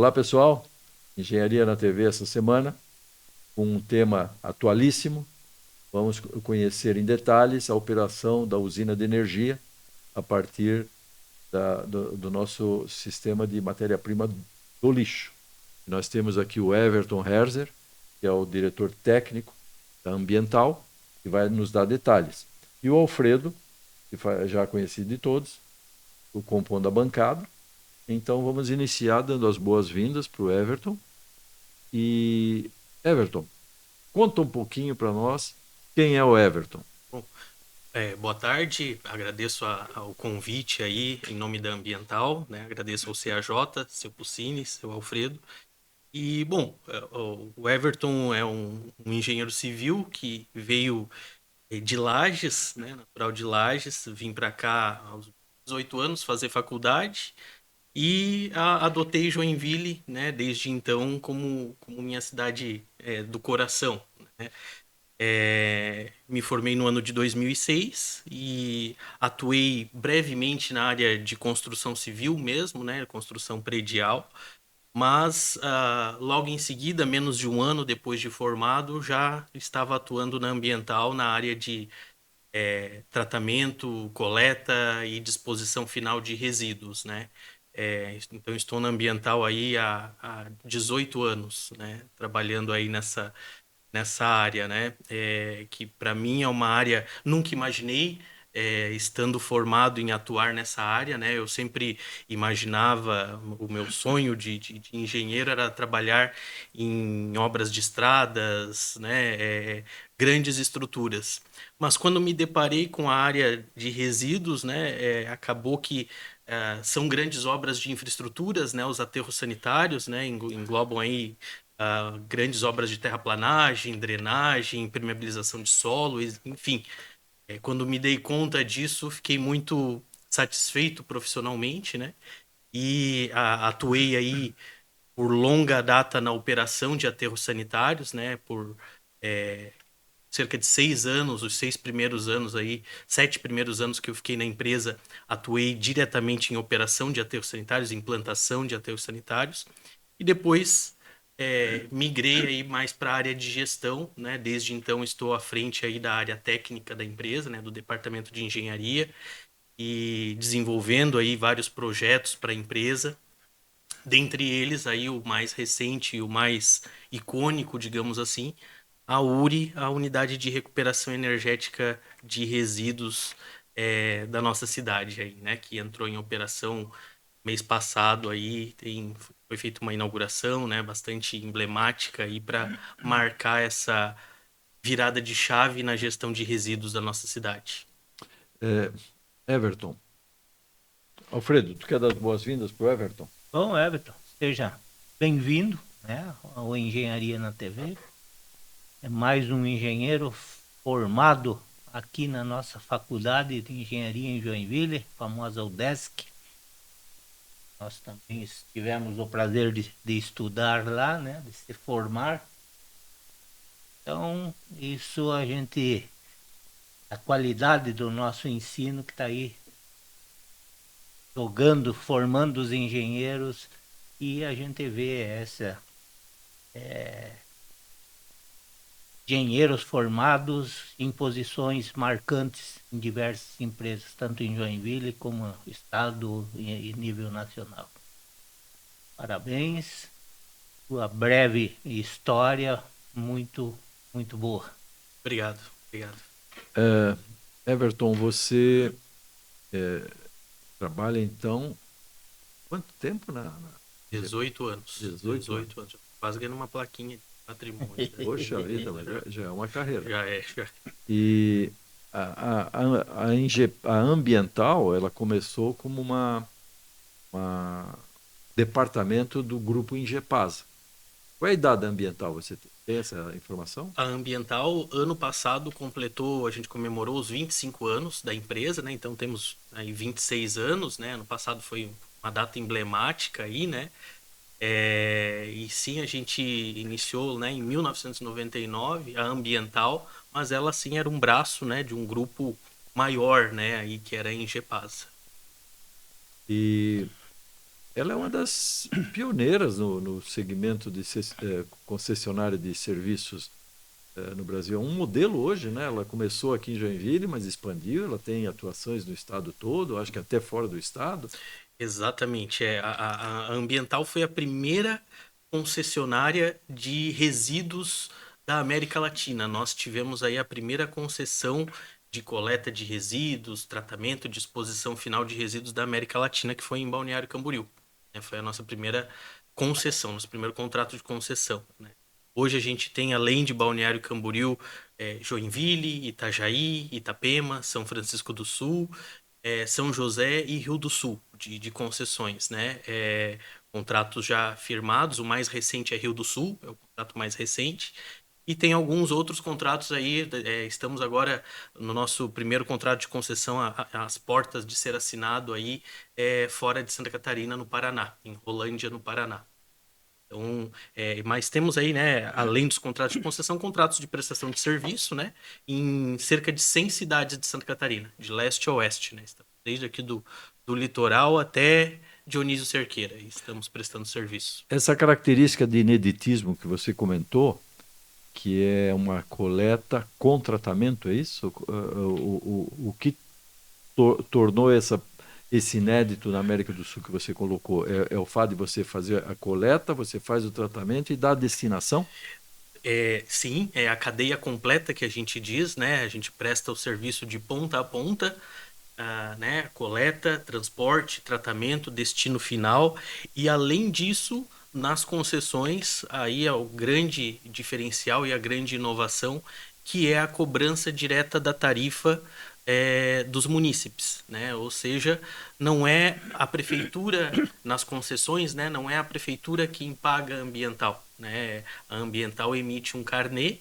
Olá, pessoal. Engenharia na TV essa semana, com um tema atualíssimo. Vamos conhecer em detalhes a operação da usina de energia a partir do nosso sistema de matéria-prima do lixo. Nós temos aqui o Everton Herzer, que é o diretor técnico da Ambiental, que vai nos dar detalhes. E o Alfredo, que já conhecido de todos, o compondo a bancada. Então vamos iniciar dando as boas-vindas para o Everton. E Everton, conta um pouquinho para nós quem é o Everton. Bom, boa tarde, agradeço ao convite aí em nome da Ambiental, né? Agradeço ao CAJ, seu Puccini, seu Alfredo. E, bom, o Everton é um engenheiro civil que veio de Lages, né? Natural de Lages, vim para cá aos 18 anos fazer faculdade e adotei Joinville, né? Desde então como minha cidade do coração, né? Me formei no ano de 2006 e atuei brevemente na área de construção civil mesmo, né, construção predial, mas logo em seguida, menos de um ano depois de formado, já estava atuando na ambiental, na área de tratamento, coleta e disposição final de resíduos, né? Então estou na ambiental aí há 18 anos, né, trabalhando aí nessa área, né? Que para mim é uma área nunca imaginei estando formado em atuar nessa área, né? Eu sempre imaginava o meu sonho de engenheiro era trabalhar em obras de estradas, né? Grandes estruturas. Mas quando me deparei com a área de resíduos, né? Acabou que são grandes obras de infraestruturas, né? Os aterros sanitários, né? Englobam aí grandes obras de terraplanagem, drenagem, impermeabilização de solo, enfim. Quando me dei conta disso, fiquei muito satisfeito profissionalmente, né? E atuei aí por longa data na operação de aterros sanitários, né? Por cerca de 6 anos, os 6 primeiros anos aí, 7 primeiros anos que eu fiquei na empresa, atuei diretamente em operação de aterros sanitários, implantação de aterros sanitários. E depois migrei aí mais para a área de gestão, né? Desde então estou à frente aí da área técnica da empresa, né? Do departamento de engenharia e desenvolvendo aí vários projetos para a empresa. Dentre eles aí o mais recente e o mais icônico, digamos assim, a URI, a Unidade de Recuperação Energética de Resíduos da nossa cidade aí, né? Que entrou em operação mês passado aí, foi feita uma inauguração, né, bastante emblemática aí para marcar essa virada de chave na gestão de resíduos da nossa cidade. É, Everton, Alfredo, tu quer dar as boas-vindas para o Everton? Bom, Everton, seja bem-vindo, né, ao Engenharia na TV. É mais um engenheiro formado aqui na nossa Faculdade de Engenharia em Joinville, famosa UDESC. Nós também tivemos o prazer de estudar lá, né, de se formar. Então, isso a qualidade do nosso ensino que está aí jogando, formando os engenheiros, e a gente vê engenheiros formados em posições marcantes em diversas empresas, tanto em Joinville como no estado e nível nacional. Parabéns, sua breve história muito, muito boa. Obrigado, obrigado. Everton, você trabalha então quanto tempo 18 anos, 18 anos? 18 anos. Quase ganhando uma plaquinha de patrimônio, né? Poxa vida, mas já é uma carreira. Já. E a ambiental, ela começou como uma departamento do grupo Ingepasa. Qual é a idade ambiental? Você tem essa informação? A Ambiental, ano passado, completou, a gente comemorou os 25 anos da empresa, né? Então temos aí 26 anos, né? Ano passado foi uma data emblemática aí, né? E sim, a gente iniciou, né, em 1999 a Ambiental, mas ela sim era um braço, né, de um grupo maior, né, aí que era a Ingepasa. E Ela é uma das pioneiras no segmento de concessionária de serviços no Brasil. É um modelo hoje, né? Ela começou aqui em Joinville, mas expandiu. Ela tem atuações no estado todo, acho que até fora do estado. Exatamente. A Ambiental foi a primeira concessionária de resíduos da América Latina. Nós tivemos aí a primeira concessão de coleta de resíduos, tratamento, disposição final de resíduos da América Latina, que foi em Balneário Camboriú. Foi a nossa primeira concessão, nosso primeiro contrato de concessão, né? Hoje a gente tem, além de Balneário Camboriú, Joinville, Itajaí, Itapema, São Francisco do Sul, São José e Rio do Sul, de concessões, né? Contratos já firmados, o mais recente é Rio do Sul, é o contrato mais recente, e tem alguns outros contratos aí, estamos agora no nosso primeiro contrato de concessão às portas de ser assinado aí, fora de Santa Catarina, no Paraná, em Rolândia, no Paraná. Então, mas temos aí, né, além dos contratos de concessão, contratos de prestação de serviço, né, em cerca de 100 cidades de Santa Catarina, de leste a oeste, né, desde aqui do litoral até Dionísio Cerqueira, e estamos prestando serviço. Essa característica de ineditismo que você comentou, que é uma coleta com tratamento, é isso? O que tornou esse inédito na América do Sul que você colocou? É o fato de você fazer a coleta, você faz o tratamento e dá a destinação? Sim, é a cadeia completa que a gente diz, né? A gente presta o serviço de ponta a ponta, né? Coleta, transporte, tratamento, destino final. E além disso, nas concessões, aí é o grande diferencial e a grande inovação, que é a cobrança direta da tarifa dos munícipes, né? Ou seja, não é a prefeitura nas concessões, né? Não é a prefeitura quem paga a ambiental, né? A ambiental emite um carnê,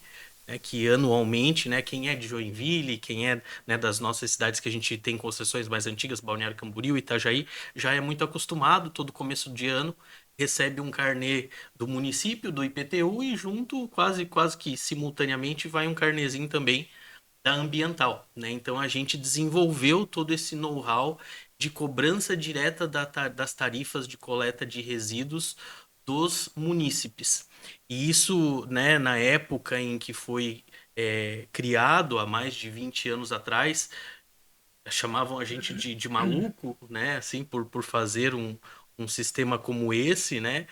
né, que anualmente, né, quem é de Joinville, quem é, né, das nossas cidades que a gente tem concessões mais antigas, Balneário Camboriú, Itajaí, já é muito acostumado, todo começo de ano recebe um carnê do município, do IPTU, e junto, quase que simultaneamente, vai um carnezinho também da ambiental, né? Então a gente desenvolveu todo esse know-how de cobrança direta das tarifas de coleta de resíduos dos munícipes. E isso, né, na época em que foi criado, há mais de 20 anos atrás, chamavam a gente de maluco, né, assim, por fazer um sistema como esse, né?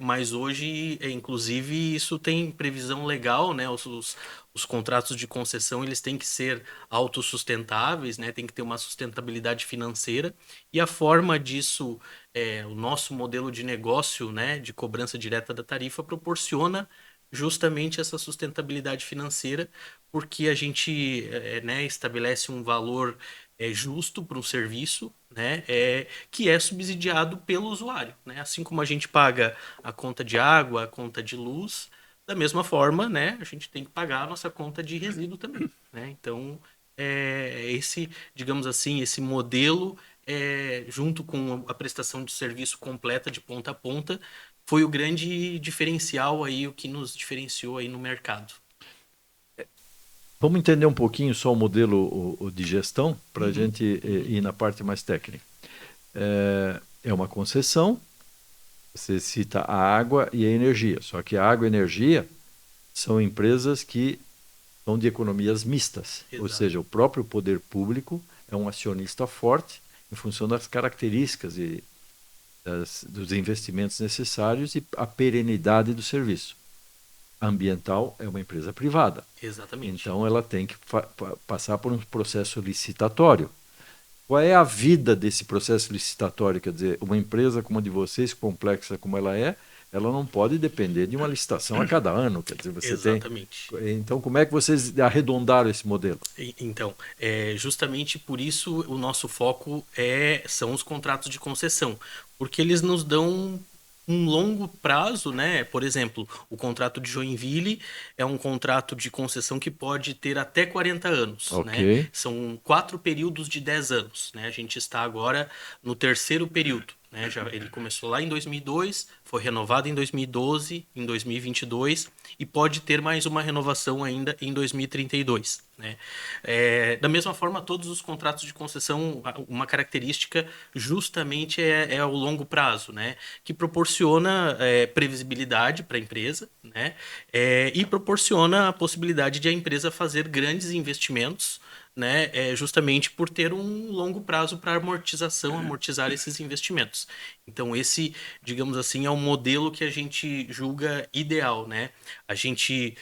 Mas hoje, inclusive, isso tem previsão legal, né? Os contratos de concessão, eles têm que ser autossustentáveis, né? Tem que ter uma sustentabilidade financeira. E a forma disso, o nosso modelo de negócio, né, de cobrança direta da tarifa, proporciona justamente essa sustentabilidade financeira, porque a gente, né, estabelece um valor justo para um serviço, né, que é subsidiado pelo usuário, né? Assim como a gente paga a conta de água, a conta de luz, da mesma forma, né, a gente tem que pagar a nossa conta de resíduo também, né? Então, esse, digamos assim, esse modelo, junto com a prestação de serviço completa de ponta a ponta, foi o grande diferencial aí, o que nos diferenciou aí no mercado. Vamos entender um pouquinho só o modelo de gestão para a gente ir na parte mais técnica. É uma concessão, você cita a água e a energia, só que a água e a energia são empresas que são de economias mistas, Exato. Ou seja, o próprio poder público é um acionista forte em função das características dos investimentos necessários e a perenidade do serviço. A ambiental é uma empresa privada. Exatamente. Então ela tem que passar por um processo licitatório. Qual é a vida desse processo licitatório? Quer dizer, uma empresa como a de vocês, complexa como ela não pode depender de uma licitação a cada ano. Quer dizer, você Exatamente. tem. Então, como é que vocês arredondaram esse modelo? Então, justamente por isso o nosso foco são os contratos de concessão, porque eles nos dão um longo prazo, né? Por exemplo, o contrato de Joinville é um contrato de concessão que pode ter até 40 anos, Ok. né? São 4 períodos de 10 anos, né? A gente está agora no terceiro período, né? Ele começou lá em 2002, foi renovado em 2012, em 2022 e pode ter mais uma renovação ainda em 2032, né? Da mesma forma, todos os contratos de concessão, uma característica justamente é o longo prazo, né? Que proporciona previsibilidade para a empresa, né? E proporciona a possibilidade de a empresa fazer grandes investimentos, né, justamente por ter um longo prazo para amortizar esses investimentos. Então, esse, digamos assim, é o modelo que a gente julga ideal, né? A gente,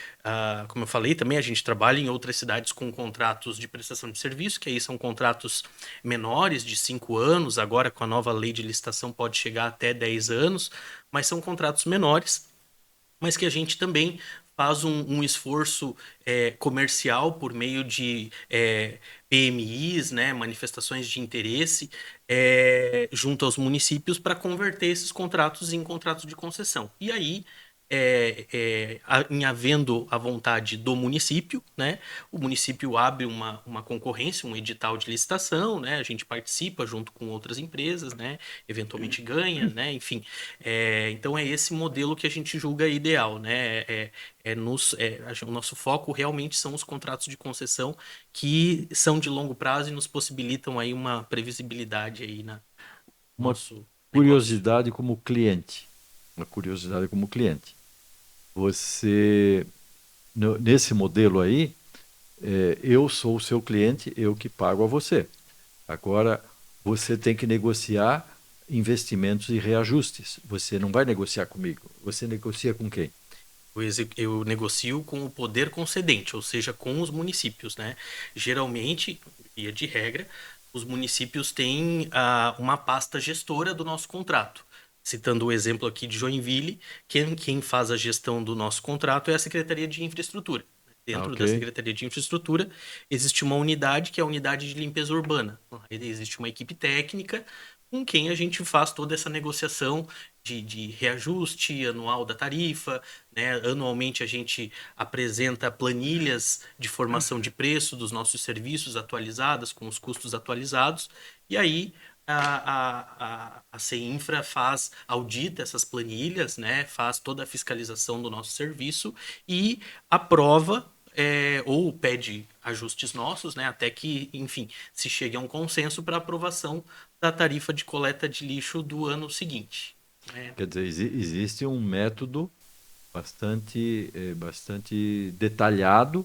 como eu falei também, a gente trabalha em outras cidades com contratos de prestação de serviço, que aí são contratos menores, de 5 anos, agora com a nova lei de licitação pode chegar até 10 anos, mas são contratos menores, mas que a gente também faz um esforço comercial por meio de PMIs, né, manifestações de interesse, junto aos municípios para converter esses contratos em contratos de concessão. E aí, em havendo a vontade do município, né, o município abre uma concorrência, um edital de licitação, né, a gente participa junto com outras empresas, né, eventualmente ganha, né, enfim. Então é esse modelo que a gente julga ideal, né, o nosso foco realmente são os contratos de concessão que são de longo prazo e nos possibilitam aí uma previsibilidade aí na Uma nosso negócio. curiosidade como cliente. Uma curiosidade como cliente. Você, nesse modelo aí, eu sou o seu cliente, eu que pago a você. Agora, você tem que negociar investimentos e reajustes. Você não vai negociar comigo. Você negocia com quem? Eu negocio com o poder concedente, ou seja, com os municípios, né? Geralmente, via de regra, os municípios têm uma pasta gestora do nosso contrato. Citando o exemplo aqui de Joinville, quem faz a gestão do nosso contrato é a Secretaria de Infraestrutura. Ah, Dentro ok. da Secretaria de Infraestrutura existe uma unidade que é a unidade de limpeza urbana. Existe uma equipe técnica com quem a gente faz toda essa negociação de reajuste anual da tarifa, né? Anualmente a gente apresenta planilhas de formação de preço dos nossos serviços atualizadas, com os custos atualizados, e aí a CEINFRA audita essas planilhas, né? Faz toda a fiscalização do nosso serviço e aprova ou pede ajustes nossos, né, até que, enfim, se chegue a um consenso para aprovação da tarifa de coleta de lixo do ano seguinte. Quer dizer, existe um método bastante detalhado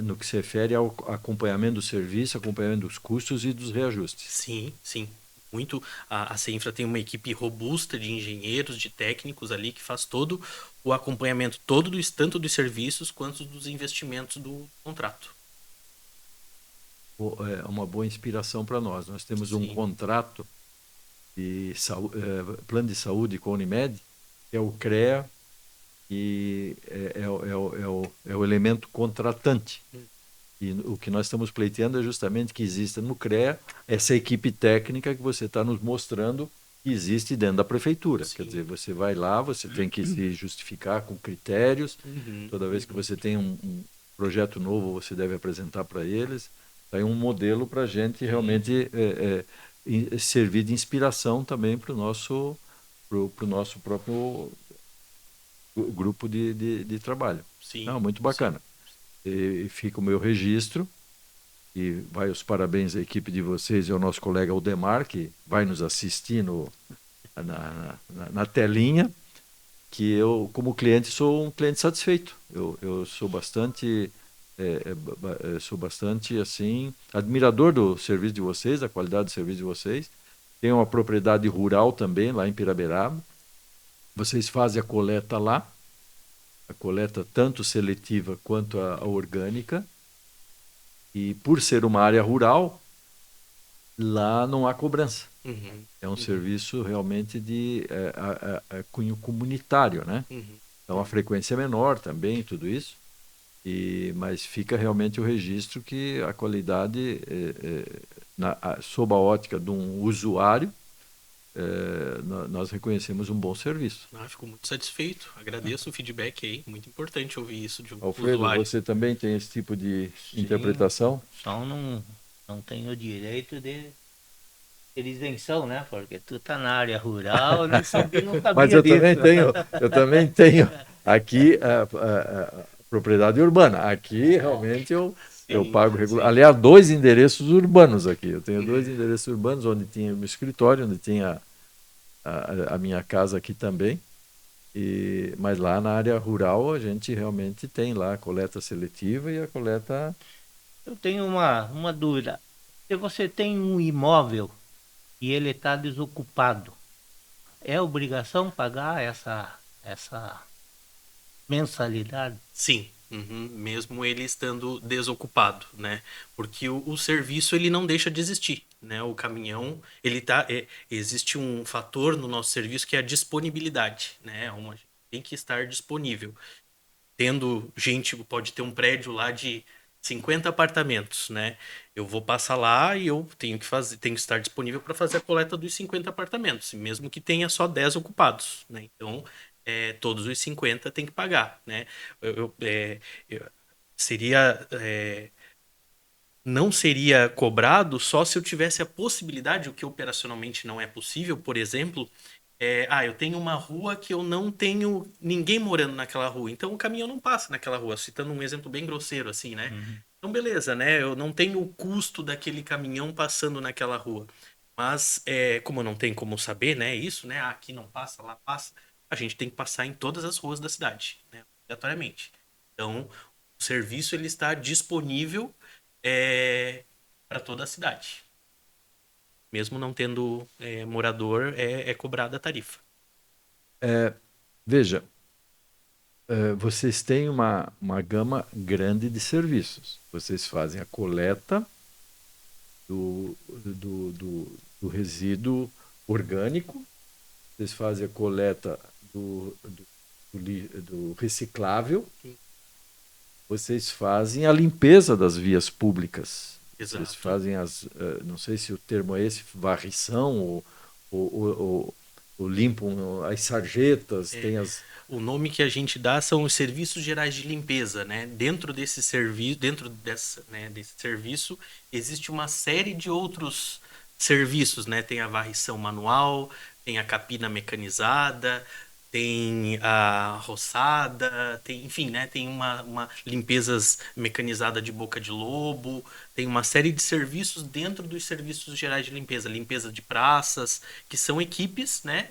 no que se refere ao acompanhamento do serviço, acompanhamento dos custos e dos reajustes. Sim, sim. Muito. A CEINFRA tem uma equipe robusta de engenheiros, de técnicos ali que faz todo o acompanhamento, tanto dos serviços quanto dos investimentos do contrato. É uma boa inspiração para nós. Nós temos um Sim. contrato de plano de saúde com a Unimed, que é o CREA, e é o elemento contratante. E o que nós estamos pleiteando é justamente que exista no CREA essa equipe técnica que você está nos mostrando que existe dentro da prefeitura. Sim. Quer dizer, você vai lá, você tem que se justificar com critérios. Toda vez que você tem um projeto novo, você deve apresentar para eles. Tem um modelo para a gente realmente servir de inspiração também para o nosso próprio grupo de trabalho. Sim. Não, muito bacana. E fica o meu registro e vai os parabéns à equipe de vocês e ao nosso colega Aldemar, que vai nos assistir na telinha, que eu, como cliente, sou um cliente satisfeito. Eu sou bastante assim admirador do serviço de vocês, da qualidade do serviço de vocês. Tenho uma propriedade rural também lá em Piraberaba. Vocês fazem a coleta lá, a coleta tanto seletiva quanto a orgânica. E por ser uma área rural, lá não há cobrança. É um serviço realmente de cunho comunitário, né? Então a frequência é menor também, tudo isso. Mas fica realmente o registro que a qualidade, sob a ótica de um usuário, nós reconhecemos um bom serviço. Fico muito satisfeito. Agradeço o feedback aí. Muito importante ouvir isso de um Alfredo, usuário. você também tem esse tipo de interpretação? Só não tenho o direito de ter isenção, né? Porque tu tá na área rural, não sabia Mas disso. eu também tenho aqui a propriedade urbana. Aqui realmente eu Sim, pago regular. sim. Aliás, 2 endereços urbanos aqui. Eu tenho 2 endereços urbanos, onde tinha o meu escritório, onde tinha a minha casa aqui também. Mas lá na área rural a gente realmente tem lá a coleta seletiva e a coleta. Eu tenho uma dúvida. Se você tem um imóvel e ele está desocupado, é obrigação pagar essa mensalidade? Sim, uhum, mesmo ele estando desocupado, né? Porque o serviço ele não deixa de existir, né? O caminhão, existe um fator no nosso serviço que é a disponibilidade, né? Tem que estar disponível. Tendo gente, pode ter um prédio lá de 50 apartamentos, né? Eu vou passar lá e eu tenho que estar disponível para fazer a coleta dos 50 apartamentos, mesmo que tenha só 10 ocupados, né? Então, todos os 50 tem que pagar, né? Eu, eu- é, eu- seria Não seria cobrado só se eu tivesse a possibilidade, o que operacionalmente não é possível, por exemplo, eu tenho uma rua que eu não tenho ninguém morando naquela rua, então o caminhão não passa naquela rua, citando um exemplo bem grosseiro assim, né? Uhum. Então beleza, né? Eu não tenho o custo daquele caminhão passando naquela rua, mas como eu não tenho como saber, né? Isso, né? Aqui não passa, lá passa. A gente tem que passar em todas as ruas da cidade, né? Obrigatoriamente. Então o serviço ele está disponível para toda a cidade. Mesmo não tendo morador, é cobrada a tarifa. Veja, vocês têm uma gama grande de serviços. Vocês fazem a coleta do resíduo orgânico, vocês fazem a coleta do reciclável, vocês fazem a limpeza das vias públicas. Vocês Exato. fazem não sei se o termo é esse, varrição, ou limpam as sarjetas, tem as. O nome que a gente dá são os serviços gerais de limpeza, né? Desse serviço, existe uma série de outros serviços, né? Tem a varrição manual, tem a capina mecanizada, tem a roçada, enfim, né? Tem uma limpezas mecanizada de boca de lobo, tem uma série de serviços dentro dos serviços gerais de limpeza, limpeza de praças, que são equipes, né?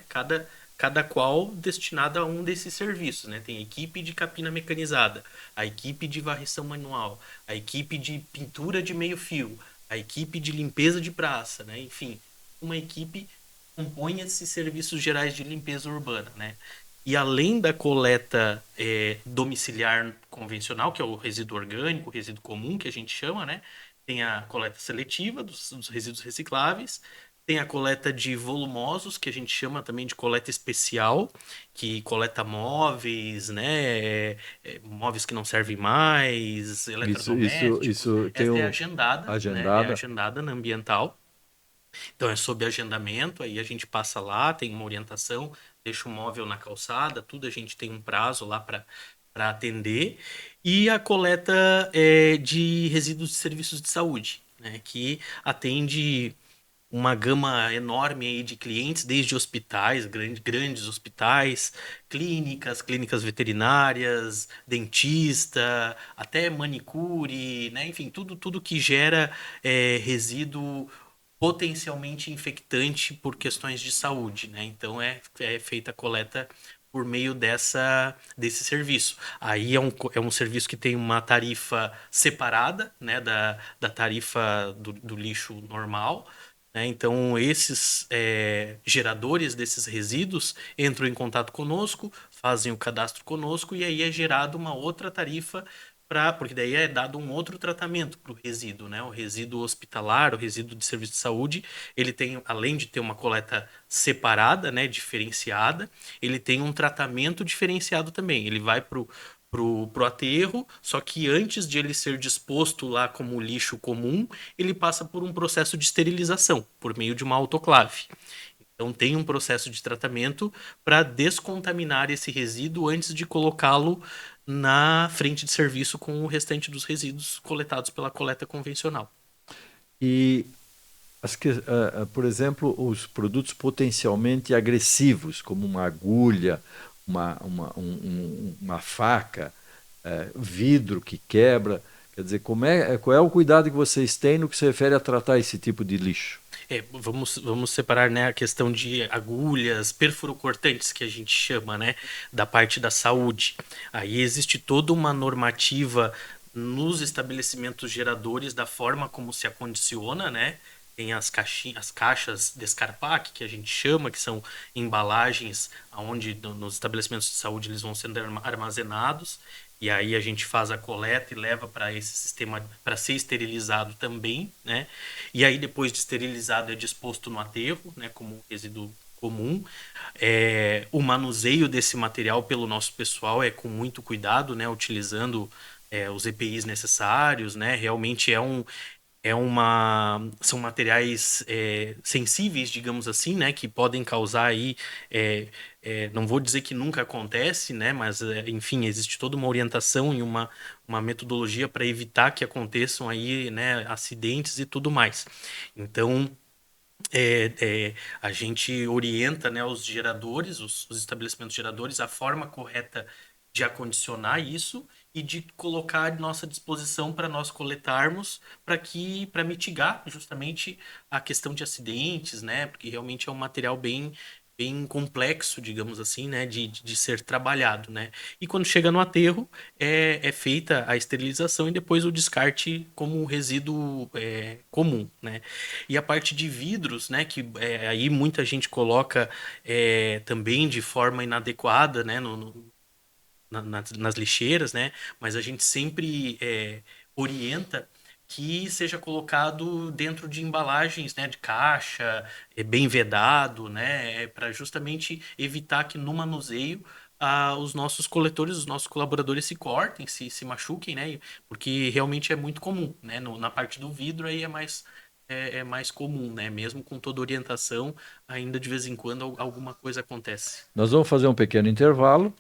Cada qual destinada a um desses serviços, né? Tem a equipe de capina mecanizada, a equipe de varrição manual, a equipe de pintura de meio fio, a equipe de limpeza de praça, né? Enfim, uma equipe compõe esses serviços gerais de limpeza urbana, né? E além da coleta domiciliar convencional, que é o resíduo orgânico, o resíduo comum que a gente chama, né? Tem a coleta seletiva dos resíduos recicláveis, tem a coleta de volumosos, que a gente chama também de coleta especial, que coleta móveis, né? Móveis que não servem mais, eletrodomésticos. Isso tem Esta é um agendada, né? É agendada. agendada na ambiental. Então é sob agendamento, aí a gente passa lá, tem uma orientação, deixa o móvel na calçada, tudo a gente tem um prazo lá para atender. E a coleta de resíduos de serviços de saúde, né? Que atende uma gama enorme aí de clientes, desde hospitais, grandes hospitais, clínicas veterinárias, dentista, até manicure, né? Enfim, tudo que gera resíduo potencialmente infectante por questões de saúde, né? Então é feita a coleta por meio desse serviço. Aí é um serviço que tem uma tarifa separada, né, da tarifa do lixo normal, né? Então, esses geradores desses resíduos entram em contato conosco, fazem o cadastro conosco e aí é gerado uma outra tarifa porque daí é dado um outro tratamento para o resíduo, né? O resíduo hospitalar, o resíduo de serviço de saúde, ele tem, além de ter uma coleta separada, né, diferenciada, ele tem um tratamento diferenciado também. Ele vai pro aterro, só que antes de ele ser disposto lá como lixo comum, ele passa por um processo de esterilização, por meio de uma autoclave. Então tem um processo de tratamento para descontaminar esse resíduo antes de colocá-lo na frente de serviço com o restante dos resíduos coletados pela coleta convencional. E Por exemplo, os produtos potencialmente agressivos, como uma agulha, uma faca, vidro que quebra. Quer dizer, qual é o cuidado que vocês têm no que se refere a tratar esse tipo de lixo? Vamos separar, né, a questão de agulhas, perfuro-cortantes, que a gente chama, né, da parte da saúde. Aí existe toda uma normativa nos estabelecimentos geradores da forma como se acondiciona, né? Tem as caixas Descarpac, que a gente chama, que são embalagens onde nos estabelecimentos de saúde eles vão sendo armazenados. E aí a gente faz a coleta e leva para esse sistema para ser esterilizado também, né? E aí depois de esterilizado é disposto no aterro, né? Como resíduo comum. O manuseio desse material pelo nosso pessoal é com muito cuidado, né? Utilizando os EPIs necessários, né? Realmente são materiais sensíveis, digamos assim, né, que podem causar aí, não vou dizer que nunca acontece, né, mas enfim, existe toda uma orientação e uma metodologia para evitar que aconteçam aí, né, acidentes e tudo mais. Então, a gente orienta, né, os geradores, os estabelecimentos geradores, a forma correta de acondicionar isso e de colocar à nossa disposição para nós coletarmos, para mitigar justamente a questão de acidentes, né? Porque realmente é um material bem complexo, digamos assim, né, de ser trabalhado, né? E quando chega no aterro, é feita a esterilização e depois o descarte como um resíduo comum, né? E a parte de vidros, né, que aí muita gente coloca também de forma inadequada, né, nas lixeiras, né? Mas a gente sempre orienta que seja colocado dentro de embalagens, né, de caixa, bem vedado, né, para justamente evitar que no manuseio os nossos coletores, os nossos colaboradores se cortem, se machuquem, né, porque realmente é muito comum, né, na parte do vidro aí é mais comum, né, mesmo com toda orientação, ainda de vez em quando alguma coisa acontece. Nós vamos fazer um pequeno intervalo.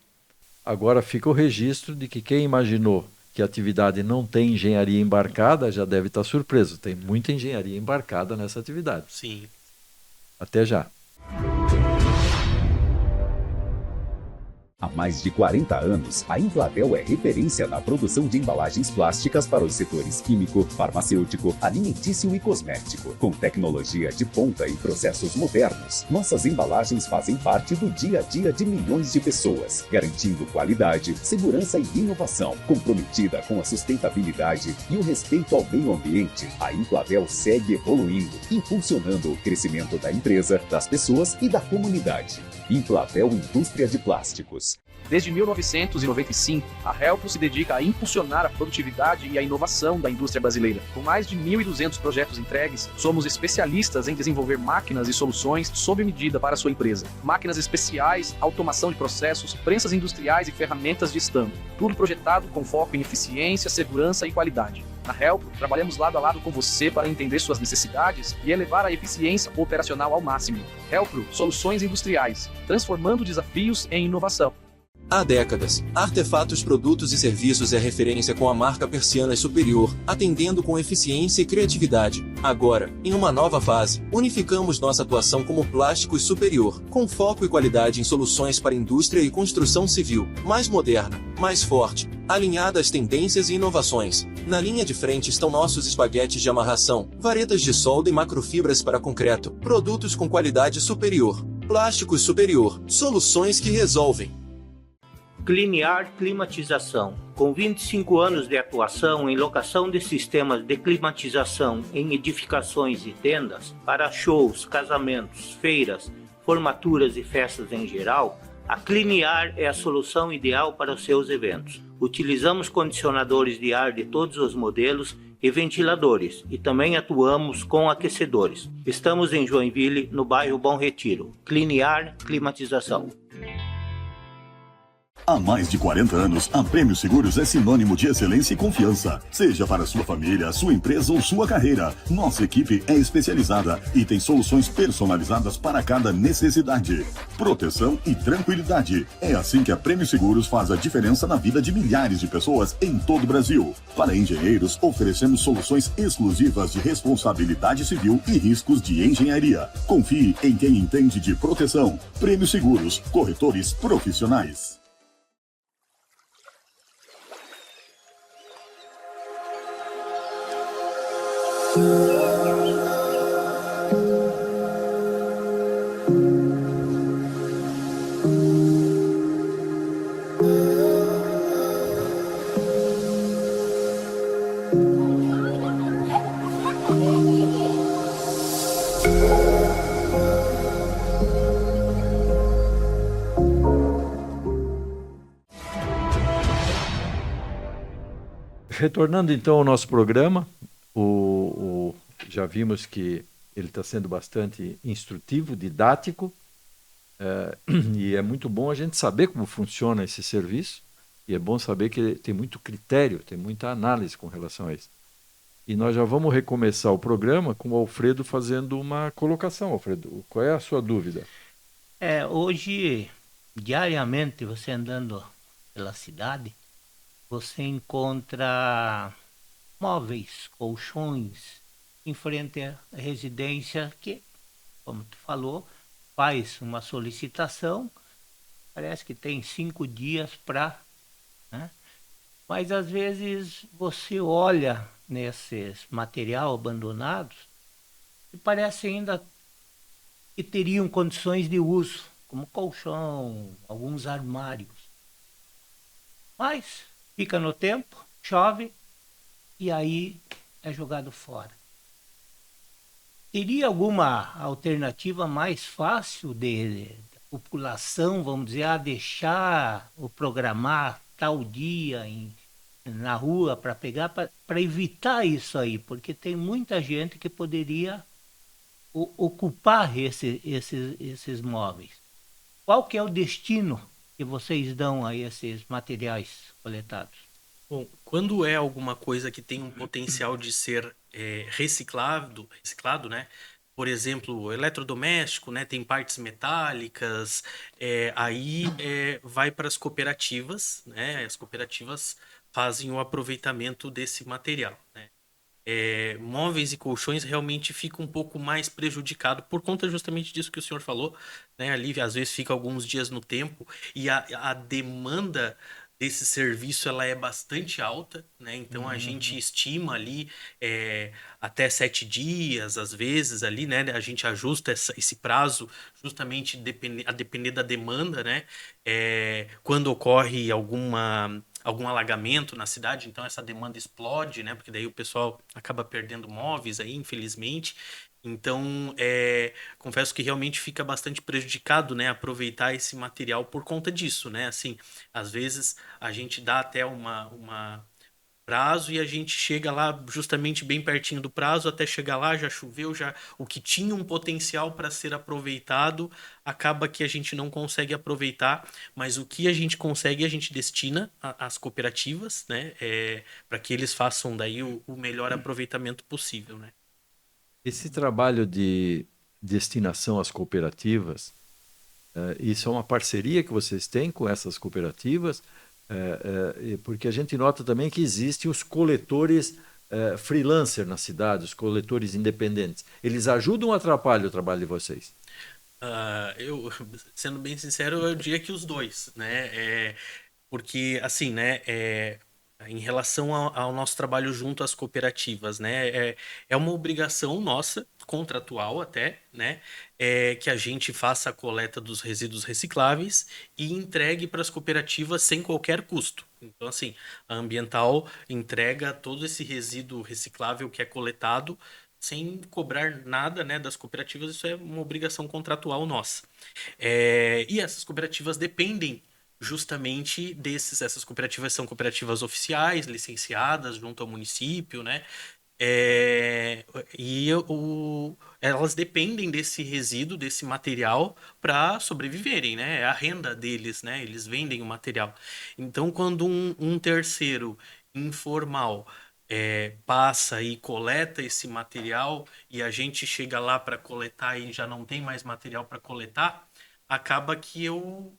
Agora fica o registro de que quem imaginou que a atividade não tem engenharia embarcada já deve estar surpreso. Tem muita engenharia embarcada nessa atividade. Sim. Até já. Há mais de 40 anos, a Implatel é referência na produção de embalagens plásticas para os setores químico, farmacêutico, alimentício e cosmético. Com tecnologia de ponta e processos modernos, nossas embalagens fazem parte do dia a dia de milhões de pessoas, garantindo qualidade, segurança e inovação. Comprometida com a sustentabilidade e o respeito ao meio ambiente, a Implatel segue evoluindo, impulsionando o crescimento da empresa, das pessoas e da comunidade. Implatel Indústria de Plásticos. Desde 1995, a Helpro se dedica a impulsionar a produtividade e a inovação da indústria brasileira. Com mais de 1.200 projetos entregues, somos especialistas em desenvolver máquinas e soluções sob medida para a sua empresa. Máquinas especiais, automação de processos, prensas industriais e ferramentas de estampo. Tudo projetado com foco em eficiência, segurança e qualidade. Na Helpro, trabalhamos lado a lado com você para entender suas necessidades e elevar a eficiência operacional ao máximo. Helpro, soluções industriais, transformando desafios em inovação. Há décadas, Artefatos Produtos e Serviços é referência com a marca Persianas Superior, atendendo com eficiência e criatividade. Agora, em uma nova fase, unificamos nossa atuação como Plásticos Superior, com foco e qualidade em soluções para indústria e construção civil, mais moderna, mais forte, alinhada às tendências e inovações. Na linha de frente estão nossos espaguetes de amarração, varetas de solda e macrofibras para concreto, produtos com qualidade superior. Plásticos Superior, soluções que resolvem. Cliniar Climatização. Com 25 anos de atuação em locação de sistemas de climatização em edificações e tendas para shows, casamentos, feiras, formaturas e festas em geral, a Cliniar é a solução ideal para os seus eventos. Utilizamos condicionadores de ar de todos os modelos e ventiladores, e também atuamos com aquecedores. Estamos em Joinville, no bairro Bom Retiro. Cliniar Climatização. Há mais de 40 anos, a Prêmio Seguros é sinônimo de excelência e confiança. Seja para sua família, sua empresa ou sua carreira, nossa equipe é especializada e tem soluções personalizadas para cada necessidade. Proteção e tranquilidade. É assim que a Prêmio Seguros faz a diferença na vida de milhares de pessoas em todo o Brasil. Para engenheiros, oferecemos soluções exclusivas de responsabilidade civil e riscos de engenharia. Confie em quem entende de proteção. Prêmio Seguros, corretores profissionais. Retornando então ao nosso programa, já vimos que ele está sendo bastante instrutivo, didático, e é muito bom a gente saber como funciona esse serviço, e é bom saber que tem muito critério, tem muita análise com relação a isso. E nós já vamos recomeçar o programa com o Alfredo fazendo uma colocação. Alfredo, qual é a sua dúvida? Hoje, diariamente, você andando pela cidade, você encontra móveis, colchões, em frente à residência que, como tu falou, faz uma solicitação, parece que tem 5 dias para... Né? Mas às vezes você olha nesses material abandonados e parece ainda que teriam condições de uso, como colchão, alguns armários. Mas fica no tempo, chove e aí é jogado fora. Teria alguma alternativa mais fácil da população, vamos dizer, a deixar ou programar tal dia na rua para pegar, para evitar isso aí? Porque tem muita gente que poderia ocupar esses móveis. Qual que é o destino que vocês dão a esses materiais coletados? Bom, quando é alguma coisa que tem um potencial de ser reciclado, né? Por exemplo, eletrodoméstico, né? Tem partes metálicas, aí vai para as cooperativas, né? As cooperativas fazem o aproveitamento desse material, né? Móveis e colchões realmente ficam um pouco mais prejudicado por conta justamente disso que o senhor falou, né? Ali às vezes fica alguns dias no tempo e a demanda desse serviço ela é bastante alta, né? Então a gente estima ali até 7 dias, às vezes ali, né? A gente ajusta esse prazo justamente a depender da demanda, né? Quando ocorre algum alagamento na cidade, então essa demanda explode, né? Porque daí o pessoal acaba perdendo móveis aí, infelizmente. Então, confesso que realmente fica bastante prejudicado, né, aproveitar esse material por conta disso, né? Assim, às vezes a gente dá até uma prazo e a gente chega lá justamente bem pertinho do prazo, até chegar lá já choveu, já o que tinha um potencial para ser aproveitado, acaba que a gente não consegue aproveitar, mas o que a gente consegue a gente destina às cooperativas, né, para que eles façam daí o melhor aproveitamento possível, né? Esse trabalho de destinação às cooperativas, isso é uma parceria que vocês têm com essas cooperativas? Porque a gente nota também que existem os coletores freelancer na cidade, os coletores independentes. Eles ajudam ou atrapalham o trabalho de vocês? Eu, sendo bem sincero, eu diria que os dois, né? Porque, assim, né? Em relação ao nosso trabalho junto às cooperativas, né? É uma obrigação nossa, contratual até, né? Que a gente faça a coleta dos resíduos recicláveis e entregue para as cooperativas sem qualquer custo. Então, assim, a Ambiental entrega todo esse resíduo reciclável que é coletado sem cobrar nada, né, das cooperativas. Isso é uma obrigação contratual nossa. E essas cooperativas dependem justamente essas cooperativas são cooperativas oficiais, licenciadas junto ao município, né? E elas dependem desse resíduo, desse material, para sobreviverem, né? É a renda deles, né? Eles vendem o material. Então, quando um terceiro informal passa e coleta esse material e a gente chega lá para coletar e já não tem mais material para coletar, acaba que eu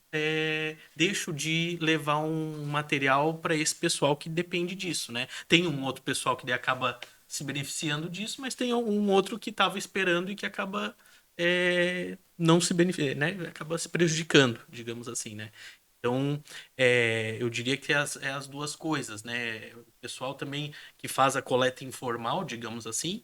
deixo de levar um material para esse pessoal que depende disso, né? Tem um outro pessoal que daí acaba se beneficiando disso, mas tem um outro que estava esperando e que acaba não se beneficiando, né? Acaba se prejudicando, digamos assim, né? Então, eu diria que é as duas coisas, né? O pessoal também que faz a coleta informal, digamos assim,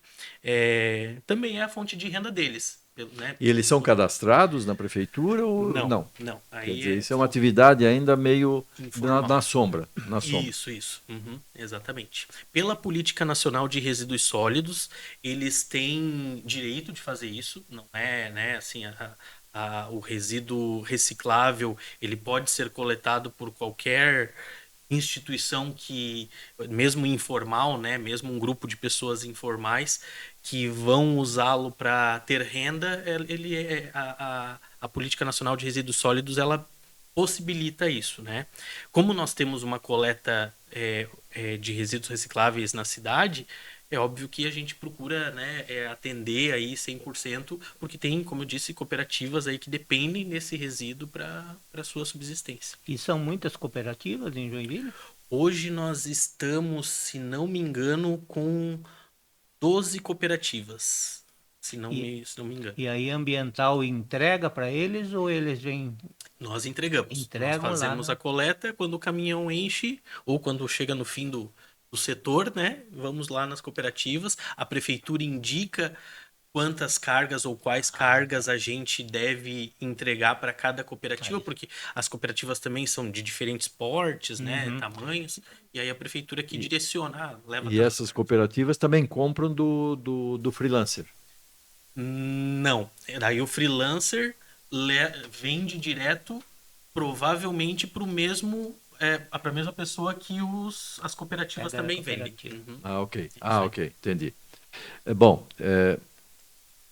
também é a fonte de renda deles, né? E eles são cadastrados na prefeitura ou Não, não? não. Quer Aí dizer, isso é uma atividade ainda meio informal. na sombra. Na sombra. Isso. Uhum, exatamente. Pela Política Nacional de Resíduos Sólidos, eles têm direito de fazer isso, não é, né, assim, o resíduo reciclável, ele pode ser coletado por qualquer instituição que, mesmo informal, né, mesmo um grupo de pessoas informais que vão usá-lo para ter renda, a Política Nacional de Resíduos Sólidos, ela possibilita isso, né? Como nós temos uma coleta de resíduos recicláveis na cidade, é óbvio que a gente procura, né, atender aí 100%, porque tem, como eu disse, cooperativas aí que dependem desse resíduo para sua subsistência. E são muitas cooperativas em Joinville? Hoje nós estamos, se não me engano, com 12 cooperativas, se não me engano. E aí ambiental entrega para eles ou eles vêm? Nós entregamos. Entregam Nós lá, fazemos né? a coleta quando o caminhão enche ou quando chega no fim do setor, né? Vamos lá nas cooperativas. A prefeitura indica quantas cargas ou quais cargas a gente deve entregar para cada cooperativa, porque as cooperativas também são de diferentes portes, né? Tamanhos. E aí a prefeitura que direciona, leva E tantas essas cargas. cooperativas também compram do freelancer. Não. Daí o freelancer vende direto, provavelmente para o mesmo, para a mesma pessoa que as cooperativas Pega a também cooperativa. vendem. Uhum. Ah, ok. Isso aí. Ok, entendi. Bom,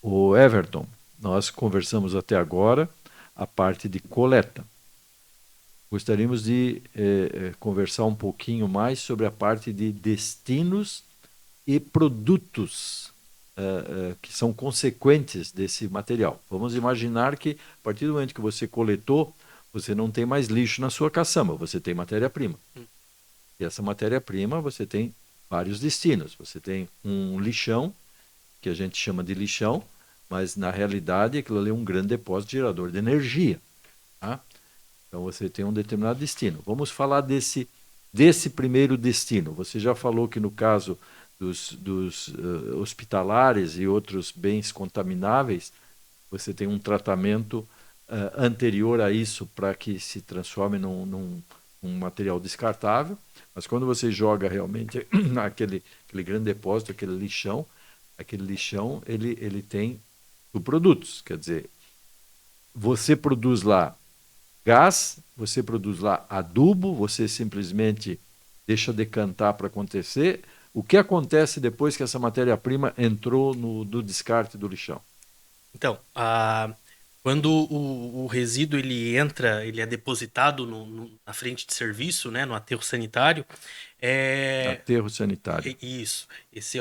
o Everton, nós conversamos até agora a parte de coleta. Gostaríamos de conversar um pouquinho mais sobre a parte de destinos e produtos que são consequentes desse material. Vamos imaginar que, a partir do momento que você coletou, você não tem mais lixo na sua caçamba, você tem matéria-prima. E essa matéria-prima você tem vários destinos. Você tem um lixão, que a gente chama de lixão, mas na realidade aquilo ali é um grande depósito gerador de energia. Tá? Então você tem um determinado destino. Vamos falar desse primeiro destino. Você já falou que no caso dos hospitalares e outros bens contamináveis, você tem um tratamento anterior a isso para que se transforme num material descartável. Mas quando você joga realmente aquele grande depósito, aquele lixão ele tem subprodutos. Quer dizer, você produz lá gás, você produz lá adubo, você simplesmente deixa decantar para acontecer. O que acontece depois que essa matéria-prima entrou no descarte do lixão? Então, quando o resíduo ele entra, ele é depositado na frente de serviço, né, no aterro sanitário. Aterro sanitário. Isso. Esse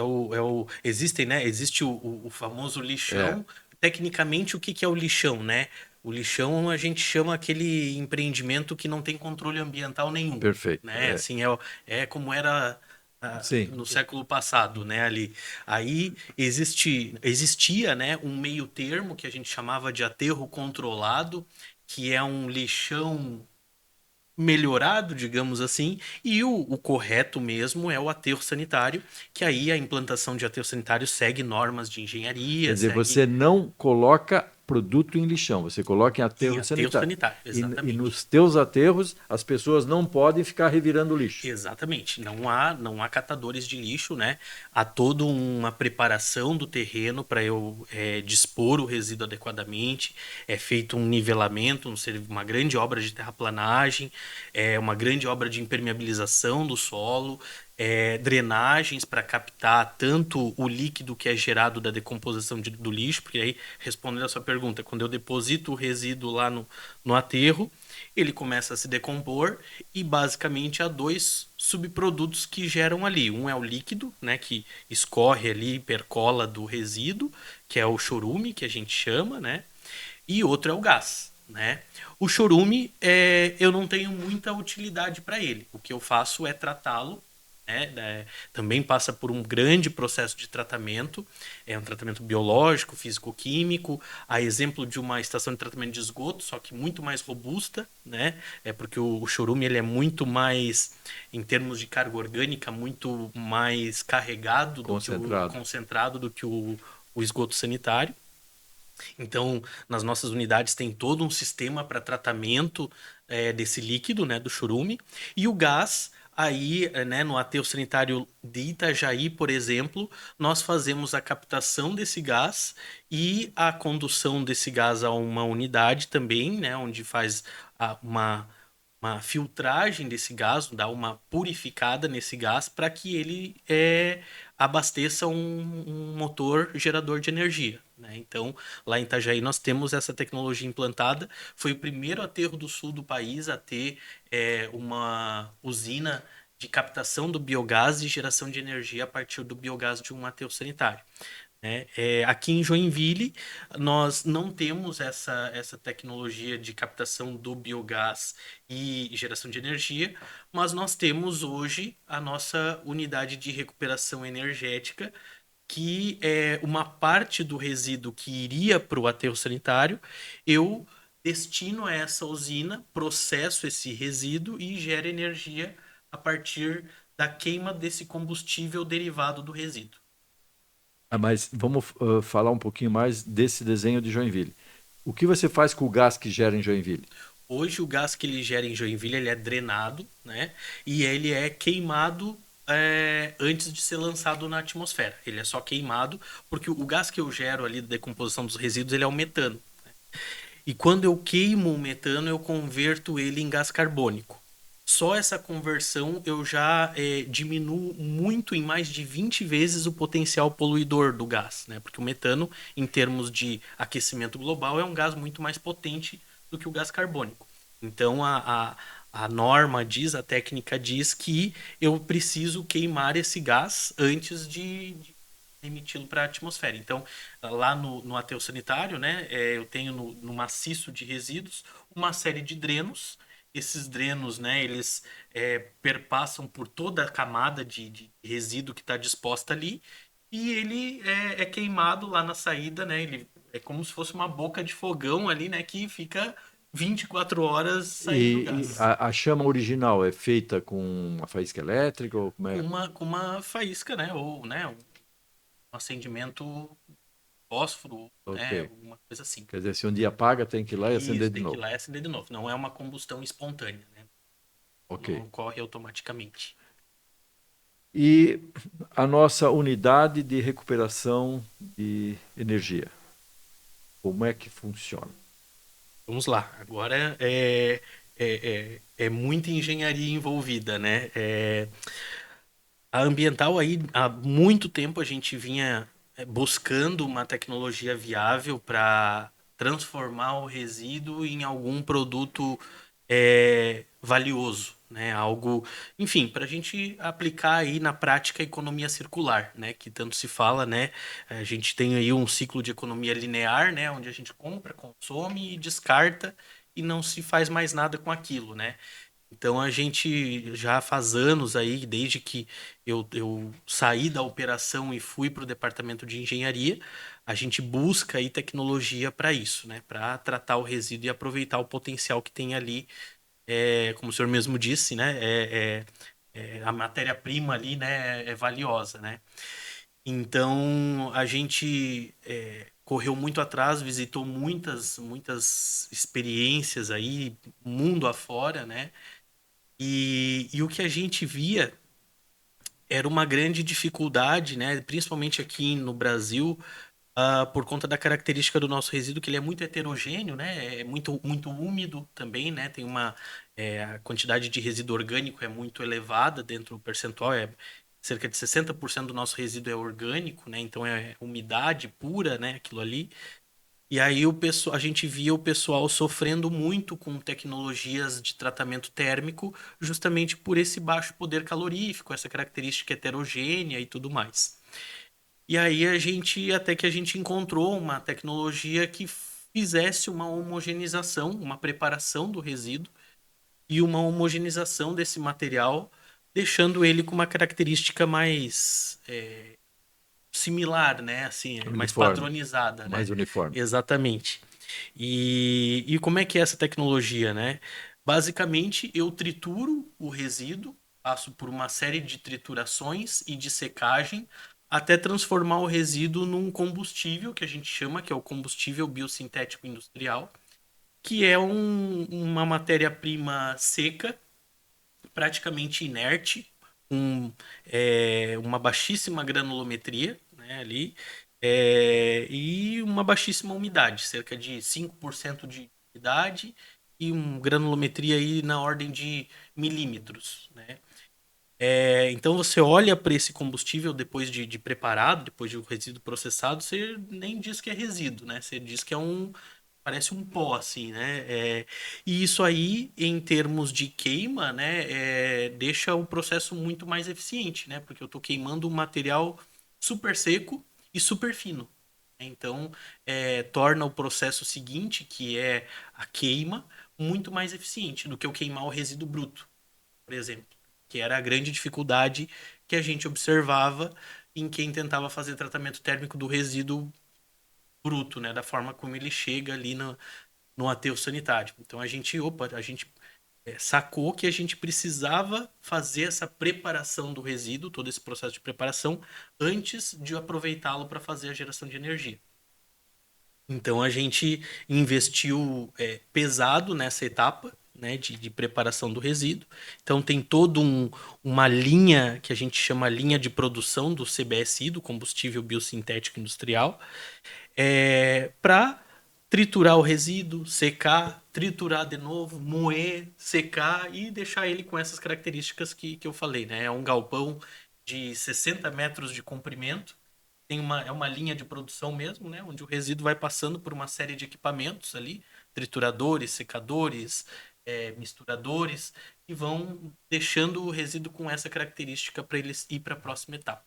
existe o famoso lixão. Tecnicamente, o que é o lixão, né? O lixão a gente chama aquele empreendimento que não tem controle ambiental nenhum. Perfeito. Né? Assim, é como era no século passado, né? Ali. Aí existia, né, um meio termo que a gente chamava de aterro controlado, que é um lixão melhorado, digamos assim, e o correto mesmo é o aterro sanitário, que aí a implantação de aterro sanitário segue normas de engenharia. Quer dizer, você não coloca produto em lixão, você coloca em aterro sanitário. Exatamente. E nos teus aterros, as pessoas não podem ficar revirando lixo. Exatamente. Não há catadores de lixo, né? Há toda uma preparação do terreno para eu dispor o resíduo adequadamente. É feito um nivelamento, uma grande obra de terraplanagem, uma grande obra de impermeabilização do solo. drenagens para captar tanto o líquido que é gerado da decomposição do lixo, porque aí, respondendo a sua pergunta, quando eu deposito o resíduo lá no aterro, ele começa a se decompor e basicamente há dois subprodutos que geram ali. Um é o líquido, né, que escorre ali, percola do resíduo, que é o chorume, que a gente chama, né? E outro é o gás, né? O chorume, eu não tenho muita utilidade para ele. O que eu faço é tratá-lo, né? Também passa por um grande processo de tratamento, é um tratamento biológico, físico-químico, a exemplo de uma estação de tratamento de esgoto, só que muito mais robusta, né? Porque o chorume ele é muito mais, em termos de carga orgânica, muito mais carregado concentrado do que o esgoto sanitário. Então, nas nossas unidades tem todo um sistema para tratamento desse líquido, né, do chorume. E o gás, aí, né, no aterro sanitário de Itajaí, por exemplo, nós fazemos a captação desse gás e a condução desse gás a uma unidade também, né, onde faz uma filtragem desse gás, dá uma purificada nesse gás para que ele abasteça um motor gerador de energia, né? Então, lá em Itajaí nós temos essa tecnologia implantada. Foi o primeiro aterro do sul do país a ter uma usina de captação do biogás e geração de energia a partir do biogás de um aterro sanitário. Aqui em Joinville, nós não temos essa tecnologia de captação do biogás e geração de energia, mas nós temos hoje a nossa unidade de recuperação energética, que é uma parte do resíduo que iria para o aterro sanitário, eu destino a essa usina, processo esse resíduo e gero energia a partir da queima desse combustível derivado do resíduo. Mas vamos falar um pouquinho mais desse desenho de Joinville. O que você faz com o gás que gera em Joinville? Hoje o gás que ele gera em Joinville ele é drenado, né? E ele é queimado antes de ser lançado na atmosfera. Ele é só queimado porque o gás que eu gero ali da decomposição dos resíduos ele é o metano, né? E quando eu queimo o metano eu converto ele em gás carbônico. Só essa conversão eu já diminuo muito, em mais de 20 vezes, o potencial poluidor do gás, né? Porque o metano, em termos de aquecimento global, é um gás muito mais potente do que o gás carbônico. Então, a norma diz, a técnica diz que eu preciso queimar esse gás antes de emiti-lo para a atmosfera. Então, lá no aterro sanitário, né, eu tenho no maciço de resíduos uma série de drenos. Esses drenos, né, eles perpassam por toda a camada de resíduo que está disposta ali e ele é queimado lá na saída, né? Ele é como se fosse uma boca de fogão ali, né, que fica 24 horas saindo gás. A chama original é feita com uma faísca elétrica ou como é? Com uma faísca, né, ou né, um acendimento fósforo, Ok. né, alguma coisa assim. Quer dizer, se um dia apaga, tem que ir lá e acender de Tem que novo. ir lá e acender de novo. Não é uma combustão espontânea, né? Ok. Não ocorre automaticamente. E a nossa unidade de recuperação de energia, como é que funciona? Vamos lá. Agora é muita engenharia envolvida, né? A Ambiental aí, há muito tempo a gente vinha buscando uma tecnologia viável para transformar o resíduo em algum produto valioso, né? Algo, enfim, para a gente aplicar aí na prática a economia circular, né? Que tanto se fala, né? A gente tem aí um ciclo de economia linear, né? Onde a gente compra, consome e descarta e não se faz mais nada com aquilo, né? Então a gente já faz anos aí, desde que eu saí da operação e fui para o departamento de engenharia, a gente busca aí tecnologia para isso, né? Para tratar o resíduo e aproveitar o potencial que tem ali, como o senhor mesmo disse, né? A matéria-prima ali, né? É valiosa, né? Então a gente correu muito atrás, visitou muitas experiências aí, mundo afora, né? E o que a gente via era uma grande dificuldade, né? Principalmente aqui no Brasil, por conta da característica do nosso resíduo, que ele é muito heterogêneo, né? É muito úmido também, né? Tem a quantidade de resíduo orgânico é muito elevada dentro do percentual, cerca de 60% do nosso resíduo é orgânico, né? Então é umidade pura, né? Aquilo ali. E aí a gente via o pessoal sofrendo muito com tecnologias de tratamento térmico, justamente por esse baixo poder calorífico, essa característica heterogênea e tudo mais. E aí até que a gente encontrou uma tecnologia que fizesse uma homogeneização, uma preparação do resíduo e uma homogeneização desse material, deixando ele com uma característica mais similar, né? Assim, mais Uniforme. padronizada, né? Mais uniforme. Exatamente. E como é que é essa tecnologia, né? Basicamente, eu trituro o resíduo, passo por uma série de triturações e de secagem até transformar o resíduo num combustível, que a gente chama, que é o combustível biosintético industrial, que é uma matéria-prima seca, praticamente inerte, com uma baixíssima granulometria, né, ali, e uma baixíssima umidade, cerca de 5% de umidade e uma granulometria aí na ordem de milímetros, né? Então você olha para esse combustível depois de preparado, depois de o resíduo processado, você nem diz que é resíduo, né? Você diz que parece um pó, assim, né? E isso aí, em termos de queima, né, deixa o processo muito mais eficiente, né? Porque eu estou queimando um material super seco e super fino. Então, torna o processo seguinte, que é a queima, muito mais eficiente do que eu queimar o resíduo bruto, por exemplo, que era a grande dificuldade que a gente observava em quem tentava fazer tratamento térmico do resíduo bruto, né, da forma como ele chega ali no aterro sanitário. Então a gente sacou que a gente precisava fazer essa preparação do resíduo, todo esse processo de preparação, antes de aproveitá-lo para fazer a geração de energia. Então a gente investiu pesado nessa etapa, né, de preparação do resíduo. Então tem toda uma linha que a gente chama linha de produção do CBSI, do combustível biosintético industrial, para triturar o resíduo, secar, triturar de novo, moer, secar e deixar ele com essas características que eu falei, né? É um galpão de 60 metros de comprimento, é uma linha de produção mesmo, né? Onde o resíduo vai passando por uma série de equipamentos ali, trituradores, secadores, misturadores, e vão deixando o resíduo com essa característica para eles ir para a próxima etapa.